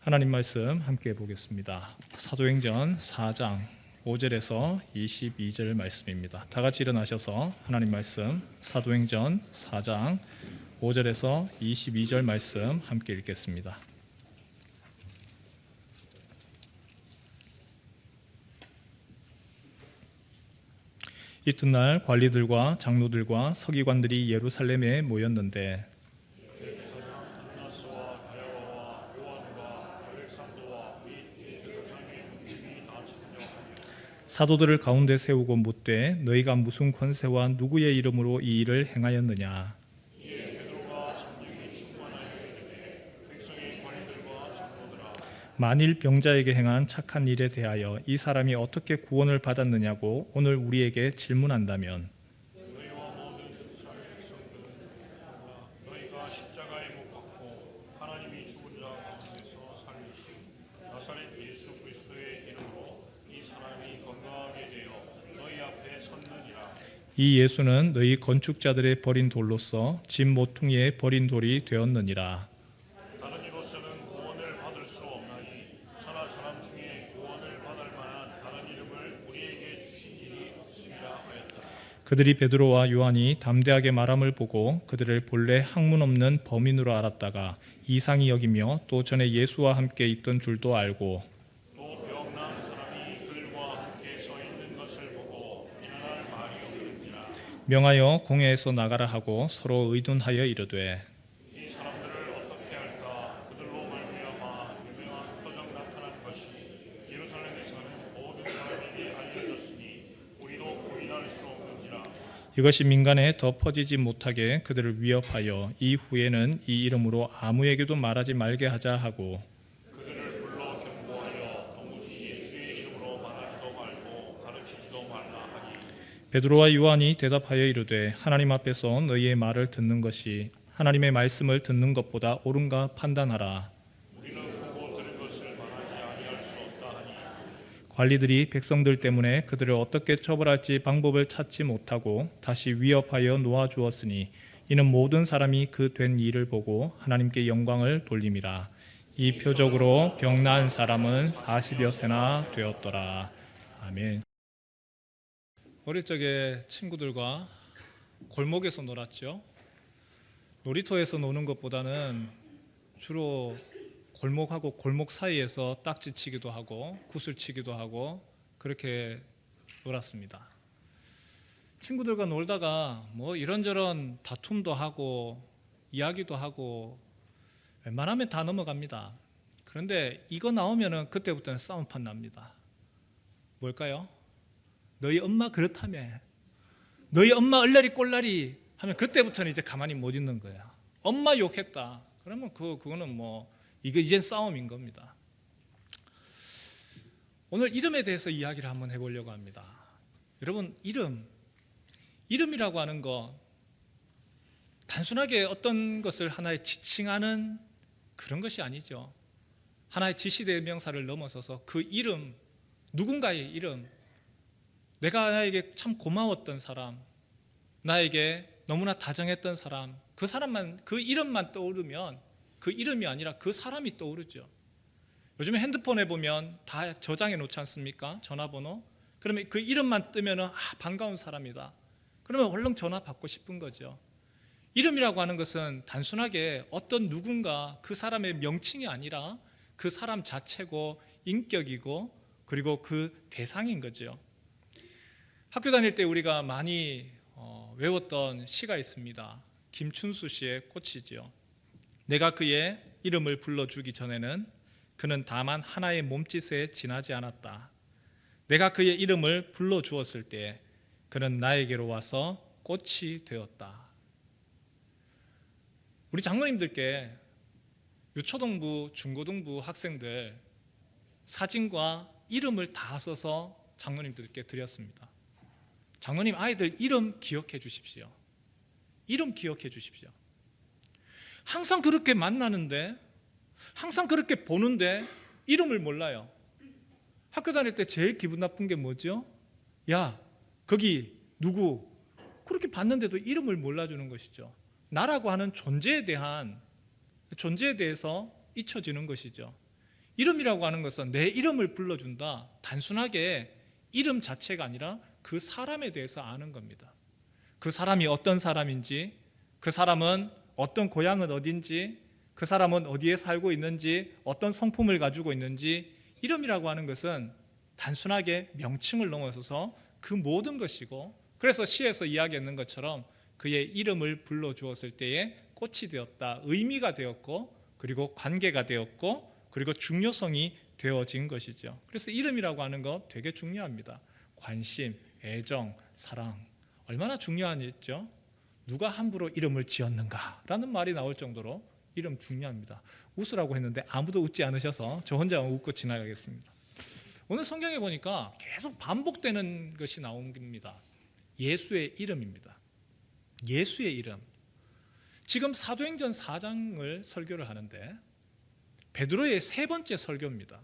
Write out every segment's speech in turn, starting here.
하나님 말씀 함께 보겠습니다. 사도행전 4장 5절에서 22절 말씀입니다. 다 같이 일어나셔서 하나님 말씀 사도행전 4장 5절에서 22절 말씀 함께 읽겠습니다. 이튿날 관리들과 장로들과 서기관들이 예루살렘에 모였는데 사도들을 가운데 세우고 묻되 너희가 무슨 권세와 누구의 이름으로 이 일을 행하였느냐. 만일 병자에게 행한 착한 일에 대하여 이 사람이 어떻게 구원을 받았느냐고 오늘 우리에게 질문한다면 너희가 십자가에 못 박고 하나님이 죽은 자 가운데서 살리신 나사렛 예수 그리스도의 이름으로 이 사람이 건강하게 되어 너희 앞에 섰느니라. 이 예수는 너희 건축자들의 버린 돌로서 집 모퉁이에 버린 돌이 되었느니라. 다른 이로서는 구원을 받을 수 없나니 천하 사람 중에 구원을 받을 만한 다른 이름을 우리에게 주신 일이 없음이라 하였다. 그들이 베드로와 요한이 담대하게 말함을 보고 그들을 본래 학문 없는 범인으로 알았다가 이상히 여기며 또 전에 예수와 함께 있던 줄도 알고 또 병난 사람이 그들과 함께 서 있는 것을 보고 일어날 말이 없는지라. 명하여 공회에서 나가라 하고 서로 의논하여 이르되 이 사람들을 어떻게 할까? 그들로 말미암아 유명한 표적 나타난 것이 예루살렘에서는 모든 사람에게 알려졌으니 우리도 부인할 수 없는지라. 이것이 민간에 더 퍼지지 못하게 그들을 위협하여 이후에는 이 이름으로 아무에게도 말하지 말게 하자 하고 그들을 불러 경고하여 도무지 예수의 이름으로 말하지도 말고 가르치지도 말라 하니 베드로와 요한이 대답하여 이르되 하나님 앞에서 너희의 말을 듣는 것이 하나님의 말씀을 듣는 것보다 옳은가 판단하라. 우리는 보고 들은 것을 말하지 아니할 수 없다 하니 관리들이 백성들 때문에 그들을 어떻게 처벌할지 방법을 찾지 못하고 다시 위협하여 놓아주었으니 이는 모든 사람이 그 된 일을 보고 하나님께 영광을 돌림이라. 이 표적으로 병난 사람은 40여 세나 되었더라. 아멘. 어릴 적에 친구들과 골목에서 놀았죠. 놀이터에서 노는 것보다는 주로 골목하고 골목 사이에서 딱지치기도 하고 구슬치기도 하고 그렇게 놀았습니다. 친구들과 놀다가 뭐 이런저런 다툼도 하고 이야기도 하고 웬만하면 다 넘어갑니다. 그런데 이거 나오면은 그때부터는 싸움판 납니다. 뭘까요? 너희 엄마 그렇다며, 너희 엄마 얼라리 꼴라리 하면 그때부터는 이제 가만히 못 있는 거야. 엄마 욕했다. 그러면 그거는 뭐 이게 이젠 싸움인 겁니다. 오늘 이름에 대해서 이야기를 한번 해보려고 합니다. 여러분, 이름이라고 하는 거 단순하게 어떤 것을 하나의 지칭하는 그런 것이 아니죠. 하나의 지시대명사를 넘어서서 그 이름, 누군가의 이름, 내가 나에게 참 고마웠던 사람, 나에게 너무나 다정했던 사람, 그 사람만, 그 이름만 떠오르면 그 이름이 아니라 그 사람이 떠오르죠. 요즘에 핸드폰에 보면 다 저장해 놓지 않습니까? 전화번호. 그러면 그 이름만 뜨면 반가운 사람이다. 그러면 얼른 전화 받고 싶은 거죠. 이름이라고 하는 것은 단순하게 어떤 누군가 그 사람의 명칭이 아니라 그 사람 자체고 인격이고 그리고 그 대상인 거죠. 학교 다닐 때 우리가 많이 외웠던 시가 있습니다. 김춘수 씨의 꽃이지요. 내가 그의 이름을 불러주기 전에는 그는 다만 하나의 몸짓에 지나지 않았다. 내가 그의 이름을 불러주었을 때 그는 나에게로 와서 꽃이 되었다. 우리 장로님들께 유초등부, 중고등부 학생들 사진과 이름을 다 써서 장로님들께 드렸습니다. 장로님 아이들 이름 기억해 주십시오. 이름 기억해 주십시오. 항상 그렇게 만나는데, 항상 그렇게 보는데 이름을 몰라요. 학교 다닐 때 제일 기분 나쁜 게 뭐죠? 야, 거기 누구? 그렇게 봤는데도 이름을 몰라주는 것이죠. 나라고 하는 존재에 대해서 잊혀지는 것이죠. 이름이라고 하는 것은 내 이름을 불러준다. 단순하게 이름 자체가 아니라 그 사람에 대해서 아는 겁니다. 그 사람이 어떤 사람인지, 그 사람은 어떤 고향은 어딘지, 그 사람은 어디에 살고 있는지, 어떤 성품을 가지고 있는지. 이름이라고 하는 것은 단순하게 명칭을 넘어서서 그 모든 것이고, 그래서 시에서 이야기했는 것처럼 그의 이름을 불러주었을 때에 꽃이 되었다, 의미가 되었고, 그리고 관계가 되었고, 그리고 중요성이 되어진 것이죠. 그래서 이름이라고 하는 거 되게 중요합니다. 관심, 애정, 사랑, 얼마나 중요한 일이죠. 누가 함부로 이름을 지었는가라는 말이 나올 정도로 이름 중요합니다. 웃으라고 했는데 아무도 웃지 않으셔서 저 혼자 웃고 지나가겠습니다. 오늘 성경에 보니까 계속 반복되는 것이 나옵니다. 예수의 이름입니다. 예수의 이름. 지금 사도행전 4장을 설교를 하는데 베드로의 세 번째 설교입니다.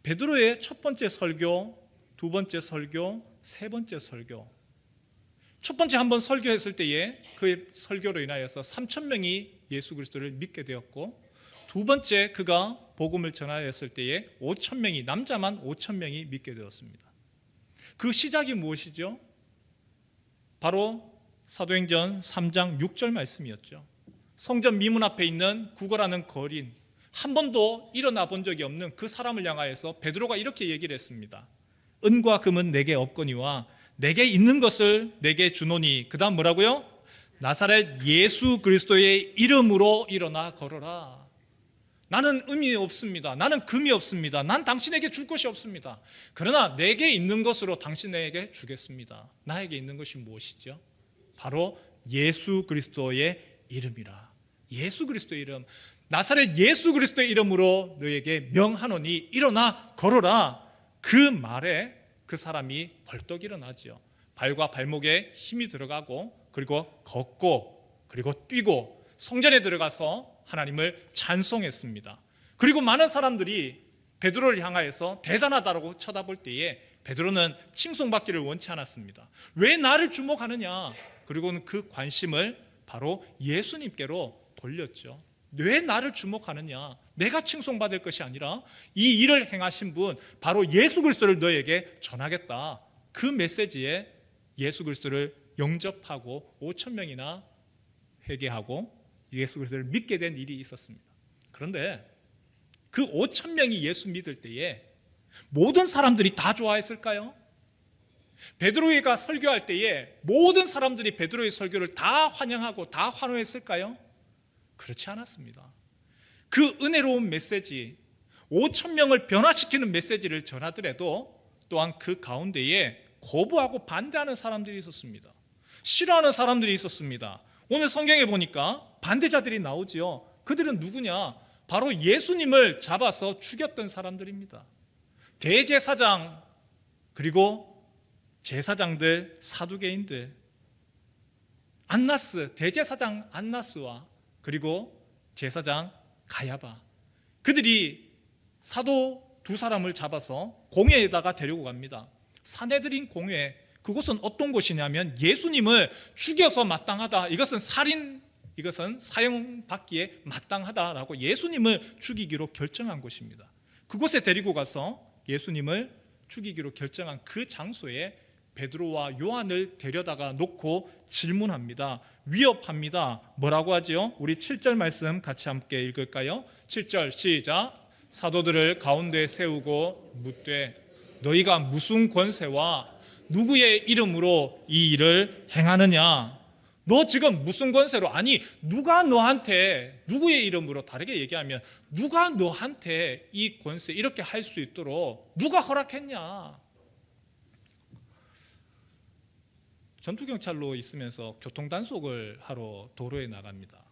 베드로의 첫 번째 설교, 두 번째 설교, 세 번째 설교. 첫 번째 한번 설교했을 때에 그의 설교로 인하여서 3,000명이 예수 그리스도를 믿게 되었고, 두 번째 그가 복음을 전하였을 때에 5,000명이, 남자만 5,000명이 믿게 되었습니다. 그 시작이 무엇이죠? 바로 사도행전 3장 6절 말씀이었죠. 성전 미문 앞에 있는 구걸하는 거린, 한 번도 일어나 본 적이 없는 그 사람을 향하여서 베드로가 이렇게 얘기를 했습니다. 은과 금은 내게 없거니와 내게 있는 것을 내게 주노니. 그 다음 뭐라고요? 나사렛 예수 그리스도의 이름으로 일어나 걸어라. 나는 음이 없습니다. 나는 금이 없습니다. 난 당신에게 줄 것이 없습니다. 그러나 내게 있는 것으로 당신에게 주겠습니다. 나에게 있는 것이 무엇이죠? 바로 예수 그리스도의 이름이라. 예수 그리스도의 이름. 나사렛 예수 그리스도의 이름으로 너에게 명하노니 일어나 걸어라. 그 말에 그 사람이 벌떡 일어나죠. 발과 발목에 힘이 들어가고, 그리고 걷고, 그리고 뛰고 성전에 들어가서 하나님을 찬송했습니다. 그리고 많은 사람들이 베드로를 향하여서 대단하다고 쳐다볼 때에 베드로는 칭송받기를 원치 않았습니다. 왜 나를 주목하느냐? 그리고는 그 관심을 바로 예수님께로 돌렸죠. 왜 나를 주목하느냐? 내가 칭송받을 것이 아니라 이 일을 행하신 분, 바로 예수 그리스도를 너에게 전하겠다. 그 메시지에 예수 그리스도를 영접하고 5,000명이나 회개하고 예수 그리스도를 믿게 된 일이 있었습니다. 그런데 그 5,000명이 예수 믿을 때에 모든 사람들이 다 좋아했을까요? 베드로가 설교할 때에 모든 사람들이 베드로의 설교를 다 환영하고 다 환호했을까요? 그렇지 않았습니다. 그 은혜로운 메시지, 5,000명을 변화시키는 메시지를 전하더라도 또한 그 가운데에 거부하고 반대하는 사람들이 있었습니다. 싫어하는 사람들이 있었습니다. 오늘 성경에 보니까 반대자들이 나오지요. 그들은 누구냐? 바로 예수님을 잡아서 죽였던 사람들입니다. 대제사장, 그리고 제사장들, 사두개인들, 안나스, 대제사장 안나스와 그리고 제사장 가야바, 그들이 사도 두 사람을 잡아서 공회에다가 데리고 갑니다. 사내들인 공회, 그곳은 어떤 곳이냐면 예수님을 죽여서 마땅하다, 이것은 살인, 이것은 사형받기에 마땅하다라고 예수님을 죽이기로 결정한 곳입니다. 그곳에 데리고 가서 예수님을 죽이기로 결정한 그 장소에 베드로와 요한을 데려다가 놓고 질문합니다. 위협합니다. 뭐라고 하죠? 우리 7절 말씀 같이 함께 읽을까요? 7절 시작. 사도들을 가운데 세우고 묻되 너희가 무슨 권세와 누구의 이름으로 이 일을 행하느냐? 너 지금 무슨 권세로, 아니 누가 너한테, 누구의 이름으로, 다르게 얘기하면 누가 너한테 이 권세 이렇게 할 수 있도록 누가 허락했냐? 전투경찰로 있으면서 교통단속을 하러 도로에 나갑니다.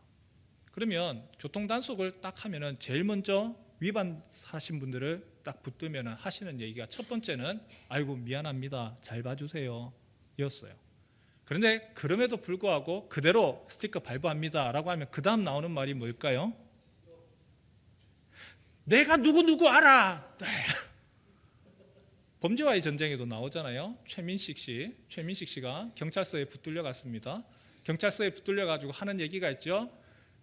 그러면 교통단속을 딱 하면은 제일 먼저 위반하신 분들을 딱 붙들면 하시는 얘기가 첫 번째는 아이고 미안합니다, 잘 봐주세요 였어요. 그런데 그럼에도 불구하고 그대로 스티커 발부합니다 라고 하면 그 다음 나오는 말이 뭘까요? 내가 누구 알아. 범죄와의 전쟁에도 나오잖아요. 최민식 씨가 경찰서에 붙들려 갔습니다. 경찰서에 붙들려 가지고 하는 얘기가 있죠.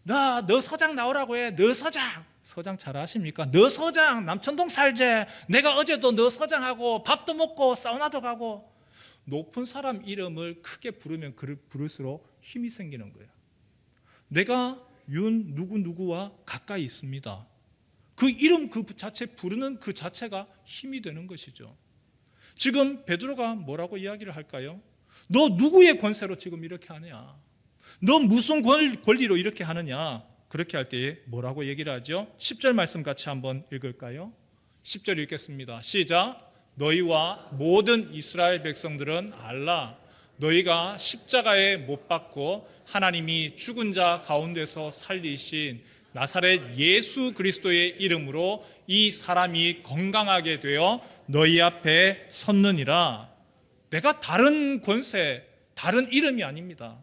너 서장 나오라고 해. 너 서장. 서장 잘 아십니까? 너 서장 남천동 살제. 내가 어제도 너 서장하고 밥도 먹고 사우나도 가고. 높은 사람 이름을 크게 부르면 부를수록 힘이 생기는 거예요. 내가 윤 누구누구와 가까이 있습니다. 그 이름 그 자체 부르는 그 자체가 힘이 되는 것이죠. 지금 베드로가 뭐라고 이야기를 할까요? 너 누구의 권세로 지금 이렇게 하느냐? 너 무슨 권리로 이렇게 하느냐? 그렇게 할 때 뭐라고 얘기를 하죠? 10절 말씀 같이 한번 읽을까요? 10절 읽겠습니다. 시작. 너희와 모든 이스라엘 백성들은 알라. 너희가 십자가에 못 박고 하나님이 죽은 자 가운데서 살리신 나사렛 예수 그리스도의 이름으로 이 사람이 건강하게 되어 너희 앞에 섰느니라. 내가 다른 권세, 다른 이름이 아닙니다.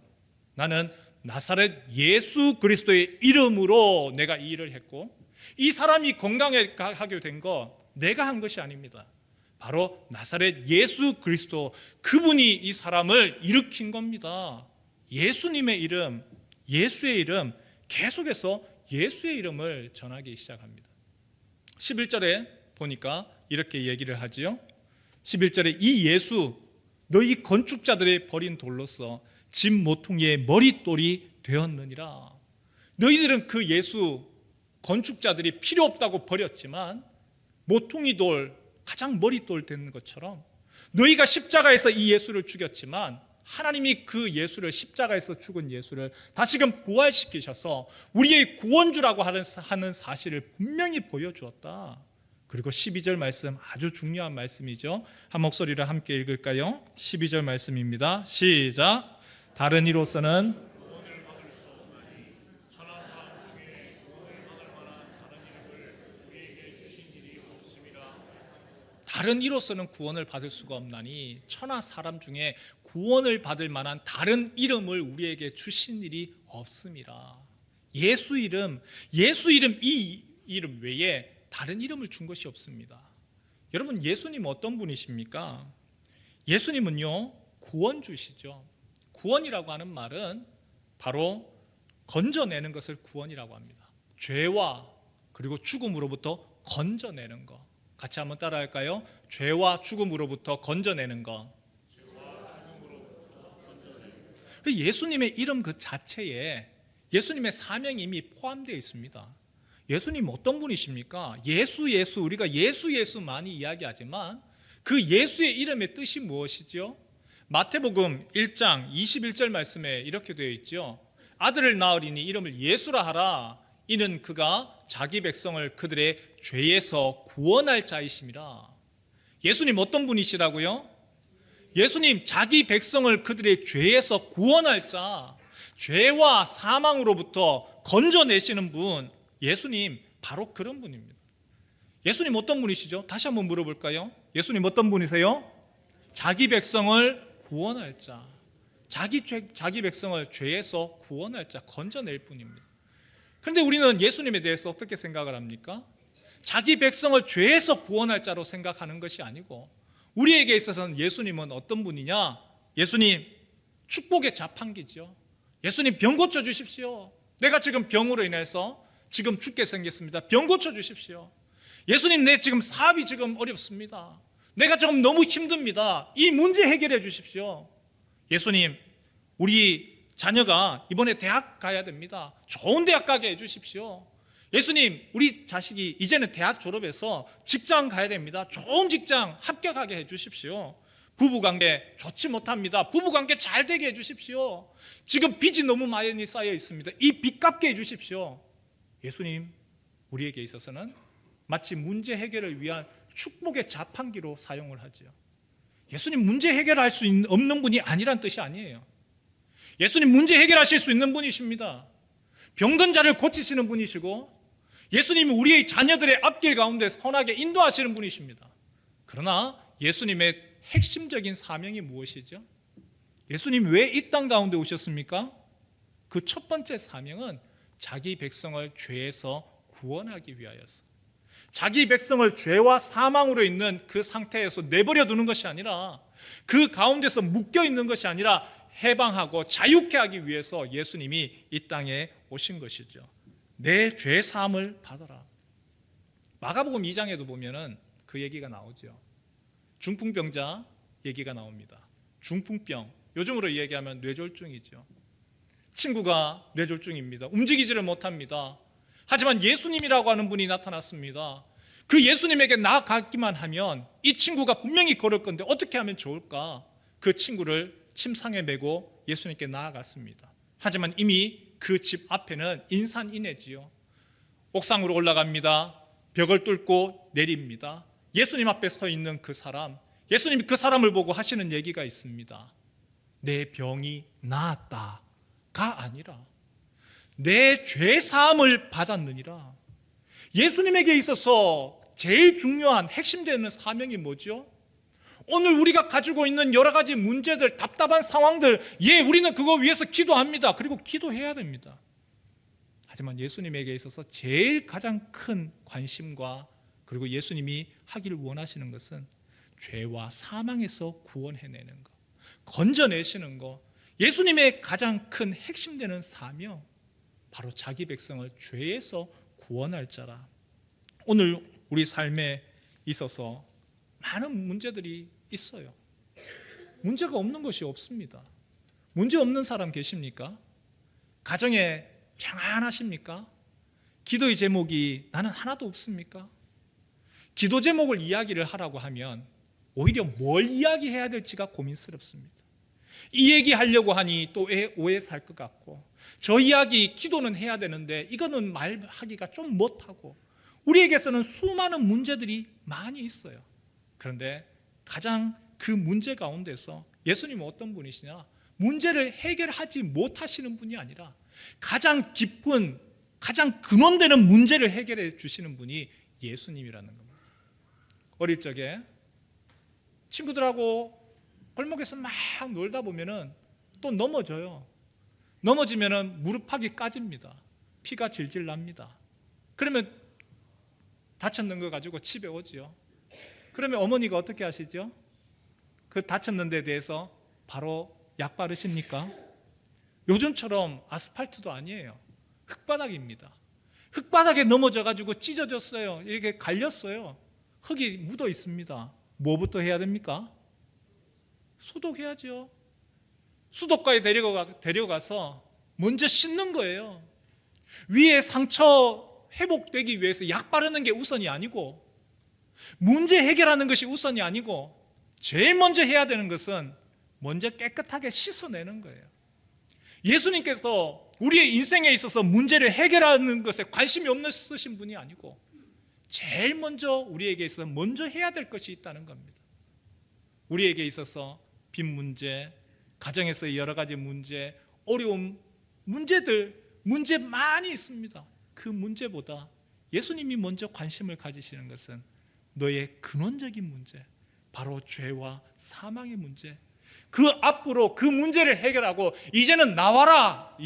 나는 나사렛 예수 그리스도의 이름으로 내가 이 일을 했고, 이 사람이 건강하게 된 거 내가 한 것이 아닙니다. 바로 나사렛 예수 그리스도, 그분이 이 사람을 일으킨 겁니다. 예수님의 이름, 예수의 이름, 계속해서 예수의 이름을 전하기 시작합니다. 11절에 보니까 이렇게 얘기를 하지요. 11절에 이 예수, 너희 건축자들의 버린 돌로서 집 모퉁이의 머릿돌이 되었느니라. 너희들은 그 예수, 건축자들이 필요 없다고 버렸지만 모퉁이 돌, 가장 머릿돌 된 것처럼 너희가 십자가에서 이 예수를 죽였지만 하나님이 그 예수를, 십자가에서 죽은 예수를 다시금 부활시키셔서 우리의 구원주라고 하는 사실을 분명히 보여주었다. 그리고 12절 말씀, 아주 중요한 말씀이죠. 한 목소리를 함께 읽을까요? 12절 말씀입니다. 시작. 다른 이로서는 구원을 받을 수 없나니 천한 사람 중에 구원을 받을 만한 다른 이름을 우리에게 주신 일이 없습니다. 다른 이로서는 구원을 받을 수가 없나니 천하 사람 중에 구원을 받을 만한 다른 이름을 우리에게 주신 일이 없습니다. 예수 이름 이 이름 외에 다른 이름을 준 것이 없습니다. 여러분, 예수님 어떤 분이십니까? 예수님은요, 구원주시죠. 구원이라고 하는 말은 바로 건져내는 것을 구원이라고 합니다. 죄와 그리고 죽음으로부터 건져내는 것. 같이 한번 따라할까요? 죄와 죽음으로부터 건져내는 것. 예수님의 이름 그 자체에 예수님의 사명이 이미 포함되어 있습니다. 예수님 어떤 분이십니까? 예수 우리가 예수 많이 이야기하지만 그 예수의 이름의 뜻이 무엇이죠? 마태복음 1장 21절 말씀에 이렇게 되어 있죠. 아들을 낳으리니 이름을 예수라 하라. 이는 그가 자기 백성을 그들의 죄에서 구원할 자이심이라. 예수님 어떤 분이시라고요? 예수님 자기 백성을 그들의 죄에서 구원할 자, 죄와 사망으로부터 건져내시는 분, 예수님 바로 그런 분입니다. 예수님 어떤 분이시죠? 다시 한번 물어볼까요? 예수님 어떤 분이세요? 자기 백성을 구원할 자, 자기 백성을 죄에서 구원할 자, 건져낼 분입니다. 그런데 우리는 예수님에 대해서 어떻게 생각을 합니까? 자기 백성을 죄에서 구원할 자로 생각하는 것이 아니고, 우리에게 있어서는 예수님은 어떤 분이냐? 예수님 축복의 자판기죠. 예수님 병 고쳐 주십시오. 내가 지금 병으로 인해서 지금 죽게 생겼습니다. 병 고쳐 주십시오. 예수님, 내 지금 사업이 지금 어렵습니다. 내가 지금 너무 힘듭니다. 이 문제 해결해 주십시오. 예수님, 우리 자녀가 이번에 대학 가야 됩니다. 좋은 대학 가게 해 주십시오. 예수님, 우리 자식이 이제는 대학 졸업해서 직장 가야 됩니다. 좋은 직장 합격하게 해 주십시오. 부부관계 좋지 못합니다. 부부관계 잘 되게 해 주십시오. 지금 빚이 너무 많이 쌓여 있습니다. 이 빚 갚게 해 주십시오. 예수님, 우리에게 있어서는 마치 문제 해결을 위한 축복의 자판기로 사용을 하죠. 예수님 문제 해결할 수 없는 분이 아니란 뜻이 아니에요. 예수님 문제 해결하실 수 있는 분이십니다. 병든 자를 고치시는 분이시고, 예수님이 우리의 자녀들의 앞길 가운데 선하게 인도하시는 분이십니다. 그러나 예수님의 핵심적인 사명이 무엇이죠? 예수님 왜 이 땅 가운데 오셨습니까? 그 첫 번째 사명은 자기 백성을 죄에서 구원하기 위하여서, 자기 백성을 죄와 사망으로 있는 그 상태에서 내버려 두는 것이 아니라, 그 가운데서 묶여 있는 것이 아니라 해방하고 자유케 하기 위해서 예수님이 이 땅에 오신 것이죠. 내 죄 사함을 받아라. 마가복음 2장에도 보면은 그 얘기가 나오죠. 중풍병자 얘기가 나옵니다. 중풍병, 요즘으로 얘기하면 뇌졸중이죠. 친구가 뇌졸중입니다. 움직이지를 못합니다. 하지만 예수님이라고 하는 분이 나타났습니다. 그 예수님에게 나아가기만 하면 이 친구가 분명히 걸을 건데 어떻게 하면 좋을까? 그 친구를 침상에 메고 예수님께 나아갔습니다. 하지만 이미 그 집 앞에는 인산인해지요. 옥상으로 올라갑니다. 벽을 뚫고 내립니다. 예수님 앞에 서 있는 그 사람, 예수님이 그 사람을 보고 하시는 얘기가 있습니다. 내 병이 나았다가 아니라 내 죄 사함을 받았느니라. 예수님에게 있어서 제일 중요한 핵심되는 사명이 뭐죠? 오늘 우리가 가지고 있는 여러 가지 문제들, 답답한 상황들, 우리는 그거 위해서 기도합니다. 그리고 기도해야 됩니다. 하지만 예수님에게 있어서 제일 가장 큰 관심과 그리고 예수님이 하기를 원하시는 것은 죄와 사망에서 구원해내는 것, 건져내시는 것. 예수님의 가장 큰 핵심되는 사명, 바로 자기 백성을 죄에서 구원할 자라. 오늘 우리 삶에 있어서 많은 문제들이 있어요. 문제가 없는 것이 없습니다. 문제 없는 사람 계십니까? 가정에 평안하십니까? 기도의 제목이 나는 하나도 없습니까? 기도 제목을 이야기를 하라고 하면 오히려 뭘 이야기해야 될지가 고민스럽습니다. 이 얘기 하려고 하니 또 오해 살 것 같고, 저 이야기 기도는 해야 되는데 이거는 말하기가 좀 못하고, 우리에게서는 수많은 문제들이 많이 있어요. 그런데 가장 그 문제 가운데서 예수님은 어떤 분이시냐? 문제를 해결하지 못하시는 분이 아니라 가장 깊은, 가장 근원되는 문제를 해결해 주시는 분이 예수님이라는 겁니다. 어릴 적에 친구들하고 골목에서 막 놀다 보면은 또 넘어져요. 넘어지면은 무릎팍이 까집니다. 피가 질질 납니다. 그러면 다쳤는 거 가지고 집에 오지요. 그러면 어머니가 어떻게 하시죠? 그 다쳤는 데 대해서 바로 약 바르십니까? 요즘처럼 아스팔트도 아니에요. 흙바닥입니다. 흙바닥에 넘어져 가지고 찢어졌어요. 이렇게 갈렸어요. 흙이 묻어 있습니다. 뭐부터 해야 됩니까? 소독해야죠. 수도가에 데려가서 먼저 씻는 거예요. 위에 상처 회복되기 위해서 약 바르는 게 우선이 아니고, 문제 해결하는 것이 우선이 아니고, 제일 먼저 해야 되는 것은 먼저 깨끗하게 씻어내는 거예요. 예수님께서 우리의 인생에 있어서 문제를 해결하는 것에 관심이 없으신 분이 아니고, 제일 먼저 우리에게 있어서 먼저 해야 될 것이 있다는 겁니다. 우리에게 있어서 빚 문제, 가정에서의 여러 가지 문제, 어려운 문제 많이 있습니다. 그 문제보다 예수님이 먼저 관심을 가지시는 것은 너의 근원적인 문제, 바로 죄와 사망의 문제. 그 앞으로 그 문제를 해결하고 이제는 나와라.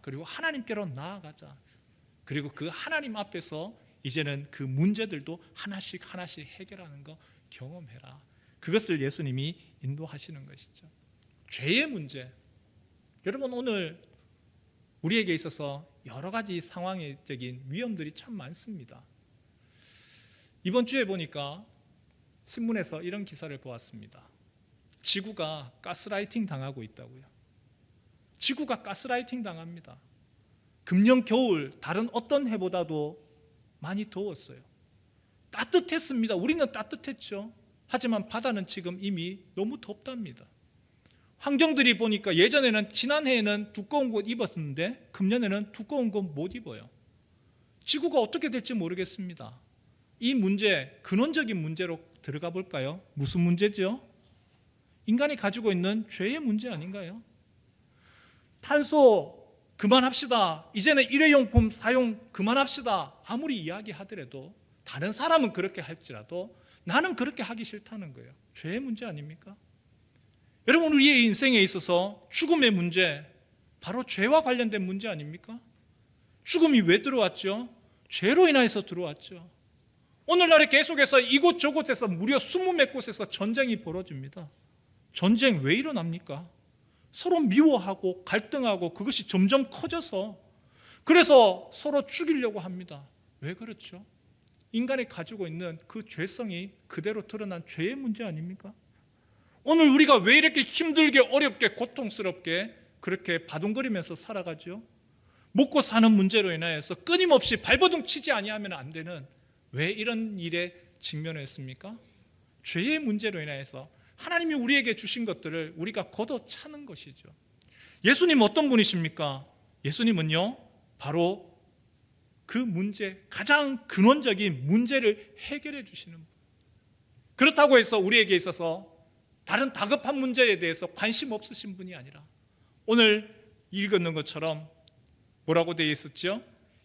그리고 하나님께로 나아가자. 그리고 그 하나님 앞에서 이제는 그 문제들도 하나씩 해결하는 거 경험해라. 그것을 예수님이 인도하시는 것이죠. 죄의 문제. 여러분, 오늘 우리에게 있어서 여러 가지 상황적인 위험들이 참 많습니다. 이번 주에 보니까 신문에서 이런 기사를 보았습니다. 지구가 가스라이팅 당하고 있다고요. 지구가 가스라이팅 당합니다. 금년 겨울 다른 어떤 해보다도 많이 더웠어요. 따뜻했습니다. 우리는 따뜻했죠. 하지만 바다는 지금 이미 너무 덥답니다. 환경들이 보니까 예전에는, 지난해에는 두꺼운 옷 입었는데 금년에는 두꺼운 것 못 입어요. 지구가 어떻게 될지 모르겠습니다. 이 문제, 근원적인 문제로 들어가 볼까요? 무슨 문제죠? 인간이 가지고 있는 죄의 문제 아닌가요? 탄소 그만합시다. 이제는 일회용품 사용 그만합시다. 아무리 이야기하더라도, 다른 사람은 그렇게 할지라도 나는 그렇게 하기 싫다는 거예요. 죄의 문제 아닙니까? 여러분, 우리의 인생에 있어서 죽음의 문제, 바로 죄와 관련된 문제 아닙니까? 죽음이 왜 들어왔죠? 죄로 인해서 들어왔죠. 오늘날에 계속해서 이곳저곳에서 무려 20몇 곳에서 전쟁이 벌어집니다. 전쟁 왜 일어납니까? 서로 미워하고 갈등하고 그것이 점점 커져서 그래서 서로 죽이려고 합니다. 왜 그렇죠? 인간이 가지고 있는 그 죄성이 그대로 드러난 죄의 문제 아닙니까? 오늘 우리가 왜 이렇게 힘들게 어렵게 고통스럽게 그렇게 바둥거리면서 살아가죠? 먹고 사는 문제로 인하여서 끊임없이 발버둥 치지 아니하면 안 되는 왜 이런 일에 직면했습니까? 죄의 문제로 인하여서 하나님이 우리에게 주신 것들을 우리가 걷어차는 것이죠. 예수님 어떤 분이십니까? 예수님은요 바로 그 문제, 가장 근원적인 문제를 해결해 주시는 분. 그렇다고 해서 우리에게 있어서 다른 다급한 문제에 대해서 관심 없으신 분이 아니라 오늘 읽는 것처럼 뭐라고 되어 있었죠?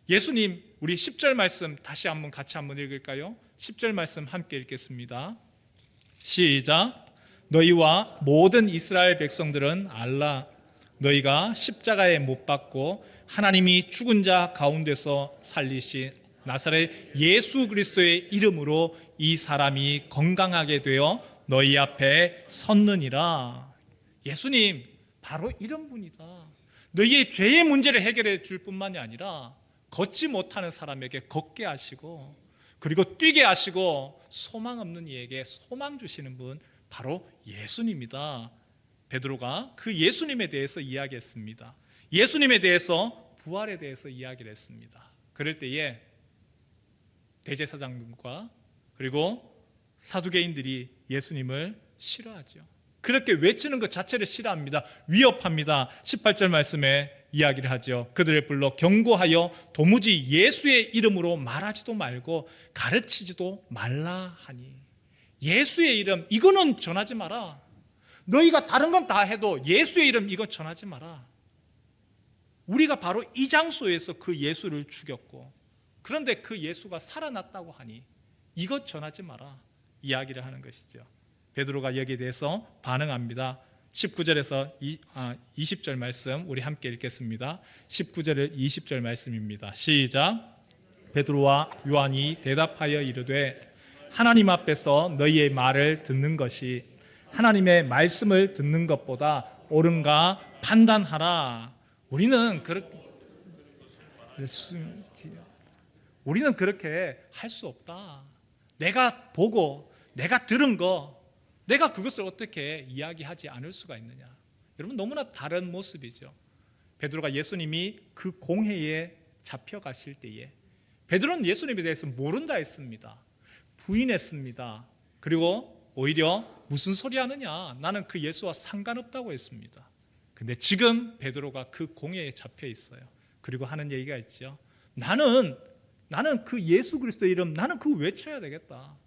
예수님, 우리 10절 말씀 다시 한번 같이 한번 읽을까요? 10절 말씀 함께 읽겠습니다. 시작. 너희와 모든 이스라엘 백성들은 알라. 너희가 십자가에 못 박고 하나님이 죽은 자 가운데서 살리신 나사렛 예수 그리스도의 이름으로 이 사람이 건강하게 되어 너희 앞에 섰느니라. 예수님 바로 이런 분이다. 너희의 죄의 문제를 해결해 줄 뿐만이 아니라 걷지 못하는 사람에게 걷게 하시고 그리고 뛰게 하시고 소망 없는 이에게 소망 주시는 분 바로 예수님이다. 베드로가 그 예수님에 대해서 이야기했습니다. 예수님에 대해서 부활에 대해서 이야기를 했습니다. 그럴 때에 대제사장들과 그리고 사두개인들이 예수님을 싫어하죠. 그렇게 외치는 것 자체를 싫어합니다. 위협합니다. 18절 말씀에 이야기를 하죠. 그들을 불러 경고하여 도무지 예수의 이름으로 말하지도 말고 가르치지도 말라 하니. 예수의 이름 이거는 전하지 마라. 너희가 다른 건 다 해도 예수의 이름 이거 전하지 마라. 우리가 바로 이 장소에서 그 예수를 죽였고 그런데 그 예수가 살아났다고 하니 이것 전하지 마라 이야기를 하는 것이죠. 베드로가 여기에 대해서 반응합니다. 19절에서 20절 말씀 우리 함께 읽겠습니다. 19절에 20절 말씀입니다. 시작. 베드로와 요한이 대답하여 이르되 하나님 앞에서 너희의 말을 듣는 것이 하나님의 말씀을 듣는 것보다 옳은가 판단하라. 우리는 그렇게 할 수 없다. 내가 보고 내가 들은 거 내가 그것을 어떻게 이야기하지 않을 수가 있느냐. 여러분 너무나 다른 모습이죠. 베드로가 예수님이 그 공회에 잡혀가실 때에 베드로는 예수님에 대해서 모른다 했습니다. 부인했습니다. 그리고 오히려 무슨 소리 하느냐, 나는 그 예수와 상관없다고 했습니다. 근데 지금 베드로가 그 공회에 잡혀 있어요. 그리고 하는 얘기가 있죠. 나는 그 예수 그리스도의 이름 나는 그거 외쳐야 되겠다.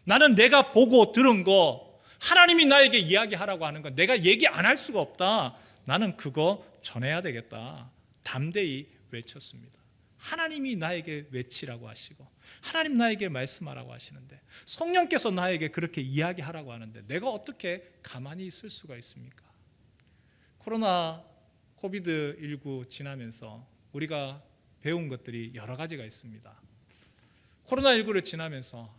나는 내가 보고 들은 거 하나님이 나에게 이야기하라고 하는 거 내가 얘기 안 할 수가 없다. 나는 그거 전해야 되겠다. 담대히 외쳤습니다. 하나님이 나에게 외치라고 하시고 하나님 나에게 말씀하라고 하시는데 성령께서 나에게 그렇게 이야기하라고 하는데 내가 어떻게 가만히 있을 수가 있습니까? 코로나 코비드19 지나면서 우리가 배운 것들이 여러 가지가 있습니다. 코로나19를 지나면서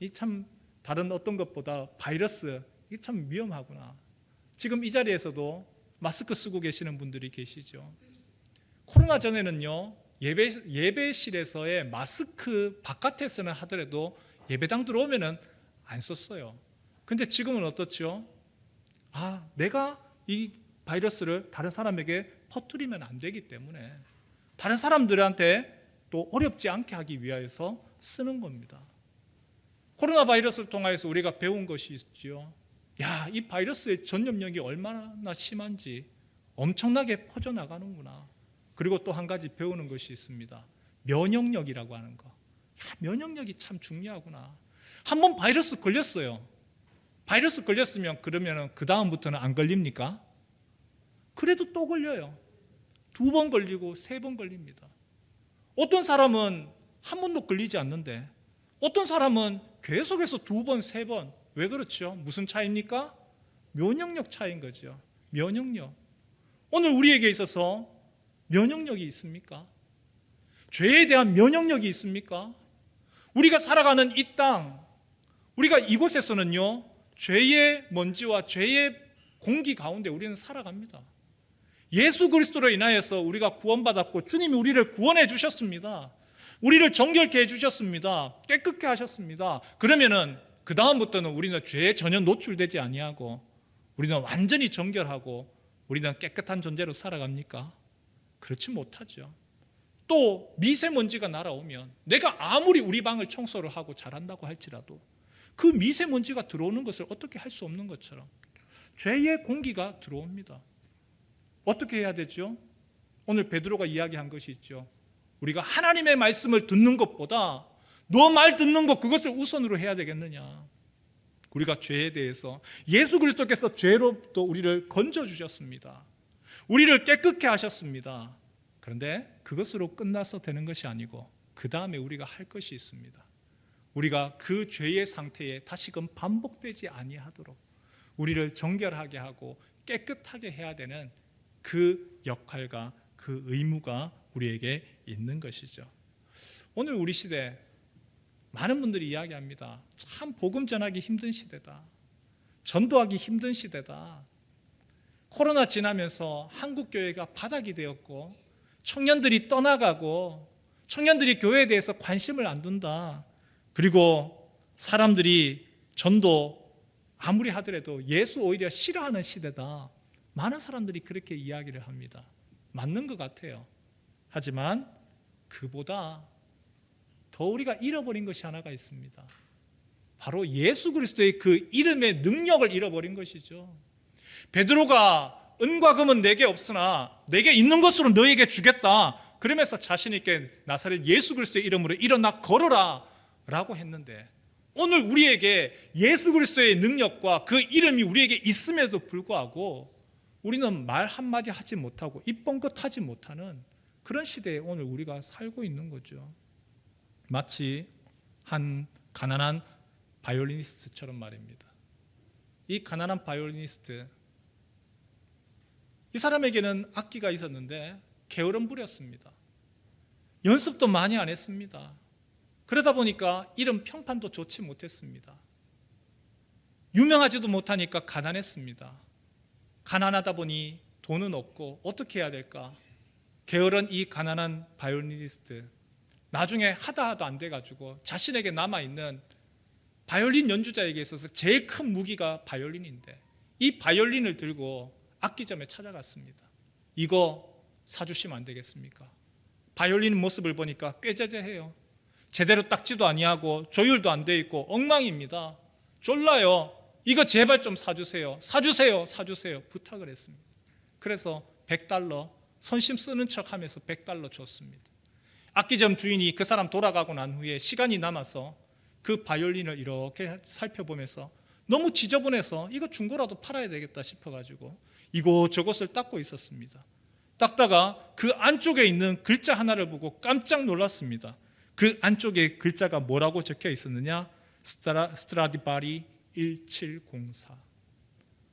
이 참 다른 어떤 것보다 바이러스 이게 참 위험하구나. 지금 이 자리에서도 마스크 쓰고 계시는 분들이 계시죠. 코로나 전에는요 예배실에서의 마스크 바깥에서는 하더라도 예배당 들어오면은 안 썼어요. 근데 지금은 어떻죠? 내가 이 바이러스를 다른 사람에게 퍼뜨리면 안 되기 때문에 다른 사람들한테 또 어렵지 않게 하기 위하여서 쓰는 겁니다. 코로나 바이러스를 통해서 우리가 배운 것이 있죠. 이 바이러스의 전염력이 얼마나 심한지 엄청나게 퍼져나가는구나. 그리고 또 한 가지 배우는 것이 있습니다. 면역력이라고 하는 거. 면역력이 참 중요하구나. 한번 바이러스 걸렸어요. 바이러스 걸렸으면 그러면 그 다음부터는 안 걸립니까? 그래도 또 걸려요. 2번 걸리고 3번 걸립니다. 어떤 사람은 한 번도 걸리지 않는데 어떤 사람은 계속해서 2번, 3번. 왜 그렇죠? 무슨 차이입니까? 면역력 차이인 거죠. 면역력. 오늘 우리에게 있어서 면역력이 있습니까? 죄에 대한 면역력이 있습니까? 우리가 살아가는 이 땅, 우리가 이곳에서는요 죄의 먼지와 죄의 공기 가운데 우리는 살아갑니다. 예수 그리스도로 인하여서 우리가 구원받았고 주님이 우리를 구원해 주셨습니다. 우리를 정결케 해 주셨습니다. 깨끗게 하셨습니다. 그러면은 그 다음부터는 우리는 죄에 전혀 노출되지 아니하고 우리는 완전히 정결하고 우리는 깨끗한 존재로 살아갑니까? 그렇지 못하죠. 또 미세먼지가 날아오면 내가 아무리 우리 방을 청소를 하고 잘한다고 할지라도 그 미세먼지가 들어오는 것을 어떻게 할 수 없는 것처럼 죄의 공기가 들어옵니다. 어떻게 해야 되죠? 오늘 베드로가 이야기한 것이 있죠. 우리가 하나님의 말씀을 듣는 것보다 너 말 듣는 것 그것을 우선으로 해야 되겠느냐. 우리가 죄에 대해서 예수 그리스도께서 죄로부터 우리를 건져주셨습니다. 우리를 깨끗게 하셨습니다. 그런데 그것으로 끝나서 되는 것이 아니고 그 다음에 우리가 할 것이 있습니다. 우리가 그 죄의 상태에 다시금 반복되지 아니하도록 우리를 정결하게 하고 깨끗하게 해야 되는 그 역할과 그 의무가 우리에게 있는 것이죠. 오늘 우리 시대 많은 분들이 이야기합니다. 참 복음 전하기 힘든 시대다. 전도하기 힘든 시대다. 코로나 지나면서 한국 교회가 바닥이 되었고 청년들이 떠나가고 청년들이 교회에 대해서 관심을 안 둔다. 그리고 사람들이 전도 아무리 하더라도 예수 오히려 싫어하는 시대다. 많은 사람들이 그렇게 이야기를 합니다. 맞는 것 같아요. 하지만 그보다 더 우리가 잃어버린 것이 하나가 있습니다. 바로 예수 그리스도의 그 이름의 능력을 잃어버린 것이죠. 베드로가 은과 금은 내게 없으나 내게 있는 것으로 너에게 주겠다. 그러면서 자신 있게 나사렛 예수 그리스도의 이름으로 일어나 걸어라 라고 했는데 오늘 우리에게 예수 그리스도의 능력과 그 이름이 우리에게 있음에도 불구하고 우리는 말 한마디 하지 못하고 입 뻥긋 하지 못하는 그런 시대에 오늘 우리가 살고 있는 거죠. 마치 한 가난한 바이올리니스트처럼 말입니다. 이 가난한 바이올리니스트, 이 사람에게는 악기가 있었는데 게으름 부렸습니다. 연습도 많이 안 했습니다. 그러다 보니까 이름 평판도 좋지 못했습니다. 유명하지도 못하니까 가난했습니다. 가난하다 보니 돈은 없고 어떻게 해야 될까? 게으른 이 가난한 바이올리니스트, 나중에 하다 안 돼가지고 자신에게 남아있는 바이올린 연주자에게 있어서 제일 큰 무기가 바이올린인데 이 바이올린을 들고 악기점에 찾아갔습니다. 이거 사주시면 안 되겠습니까? 바이올린 모습을 보니까 꾀죄죄해요. 제대로 닦지도 아니하고 조율도 안 돼 있고 엉망입니다. 졸라요. 이거 제발 좀 사주세요. 사주세요. 부탁을 했습니다. 그래서 $100 선심 쓰는 척하면서 $100 줬습니다. 악기점 주인이 그 사람 돌아가고 난 후에 시간이 남아서 그 바이올린을 이렇게 살펴보면서 너무 지저분해서 이거 중고라도 팔아야 되겠다 싶어가지고 이곳저곳을 닦고 있었습니다. 닦다가 그 안쪽에 있는 글자 하나를 보고 깜짝 놀랐습니다. 그 안쪽에 글자가 뭐라고 적혀 있었느냐? 스트라디바리 1704.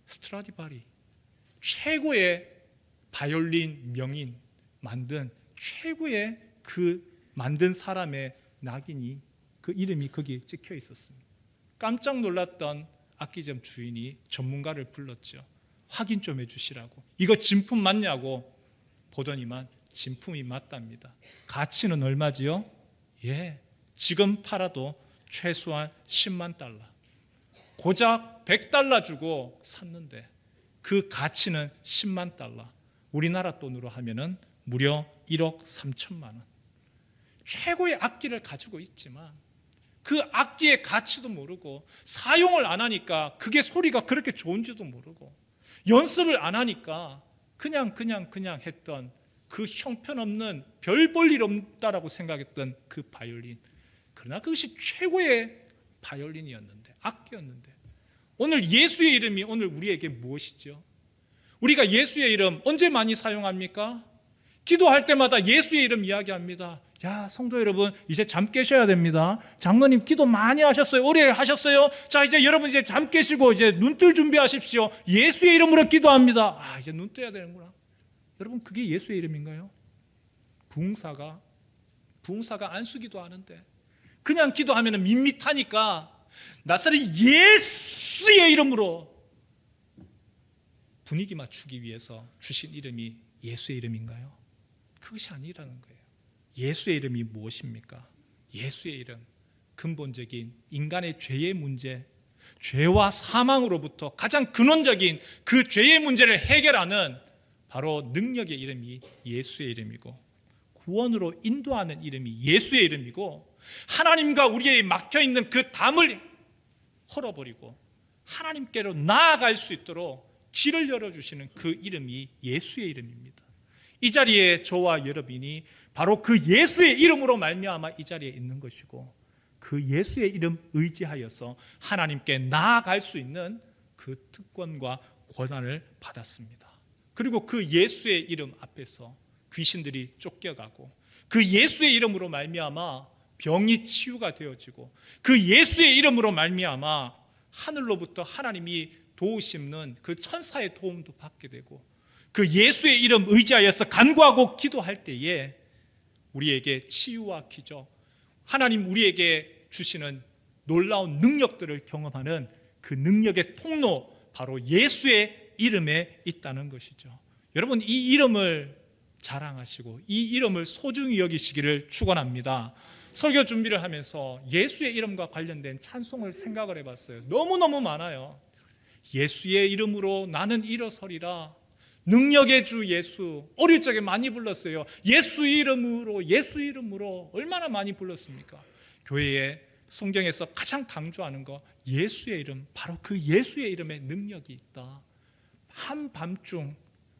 스트라디바리, 최고의 바이올린 명인 만든 최고의 그 만든 사람의 낙인이 그 이름이 거기에 찍혀 있었습니다. 깜짝 놀랐던 악기점 주인이 전문가를 불렀죠. 확인 좀 해주시라고. 이거 진품 맞냐고 보더니만 진품이 맞답니다. 가치는 얼마지요? 지금 팔아도 최소한 $100,000. 고작 $100 주고 샀는데 그 가치는 $100,000. 우리나라 돈으로 하면은 무려 1억 3천만 원. 최고의 악기를 가지고 있지만 그 악기의 가치도 모르고 사용을 안 하니까 그게 소리가 그렇게 좋은지도 모르고 연습을 안 하니까 그냥 했던 그 형편없는 별 볼 일 없다라고 생각했던 그 바이올린. 그러나 그것이 최고의 바이올린이었는데, 악기였는데 오늘 예수의 이름이 오늘 우리에게 무엇이죠? 우리가 예수의 이름 언제 많이 사용합니까? 기도할 때마다 예수의 이름 이야기합니다. 야, 성도 여러분, 이제 잠 깨셔야 됩니다. 장로님 기도 많이 하셨어요. 오래 하셨어요. 자, 이제 여러분 이제 잠 깨시고 이제 눈 뜰 준비하십시오. 예수의 이름으로 기도합니다. 이제 눈 떠야 되는구나. 여러분, 그게 예수의 이름인가요? 부흥사가 안수기도 하는데 그냥 기도하면 밋밋하니까 나사렛 예수의 이름으로 분위기 맞추기 위해서 주신 이름이 예수의 이름인가요? 그것이 아니라는 거예요. 예수의 이름이 무엇입니까? 예수의 이름, 근본적인 인간의 죄의 문제, 죄와 사망으로부터 가장 근원적인 그 죄의 문제를 해결하는 바로 능력의 이름이 예수의 이름이고, 구원으로 인도하는 이름이 예수의 이름이고, 하나님과 우리에게 막혀있는 그 담을 헐어버리고 하나님께로 나아갈 수 있도록 길을 열어주시는 그 이름이 예수의 이름입니다. 이 자리에 저와 여러분이 바로 그 예수의 이름으로 말미암아 이 자리에 있는 것이고, 그 예수의 이름 의지하여서 하나님께 나아갈 수 있는 그 특권과 권한을 받았습니다. 그리고 그 예수의 이름 앞에서 귀신들이 쫓겨가고, 그 예수의 이름으로 말미암아 병이 치유가 되어지고, 그 예수의 이름으로 말미암아 하늘로부터 하나님이 도우시는 그 천사의 도움도 받게 되고, 그 예수의 이름 의지하여서 간구하고 기도할 때에 우리에게 치유와 기적, 하나님 우리에게 주시는 놀라운 능력들을 경험하는 그 능력의 통로, 바로 예수의 이름에 있다는 것이죠. 여러분, 이 이름을 자랑하시고 이 이름을 소중히 여기시기를 축원합니다. 설교 준비를 하면서 예수의 이름과 관련된 찬송을 생각을 해봤어요. 너무너무 많아요. 예수의 이름으로 나는 일어서리라, 능력의 주 예수, 어릴 적에 많이 불렀어요. 예수 이름으로, 예수 이름으로 얼마나 많이 불렀습니까? 교회에 성경에서 가장 강조하는 거, 예수의 이름, 바로 그 예수의 이름에 능력이 있다. 한밤중,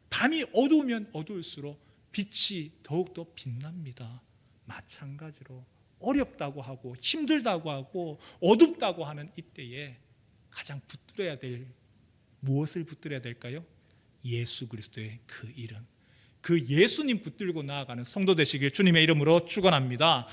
밤이 어두우면 어두울수록 빛이 더욱더 빛납니다. 마찬가지로 어렵다고 하고 힘들다고 하고 어둡다고 하는 이때에 가장 붙들어야 될, 무엇을 붙들어야 될까요? 예수 그리스도의 그 이름, 그 예수님 붙들고 나아가는 성도 되시길 주님의 이름으로 축원합니다.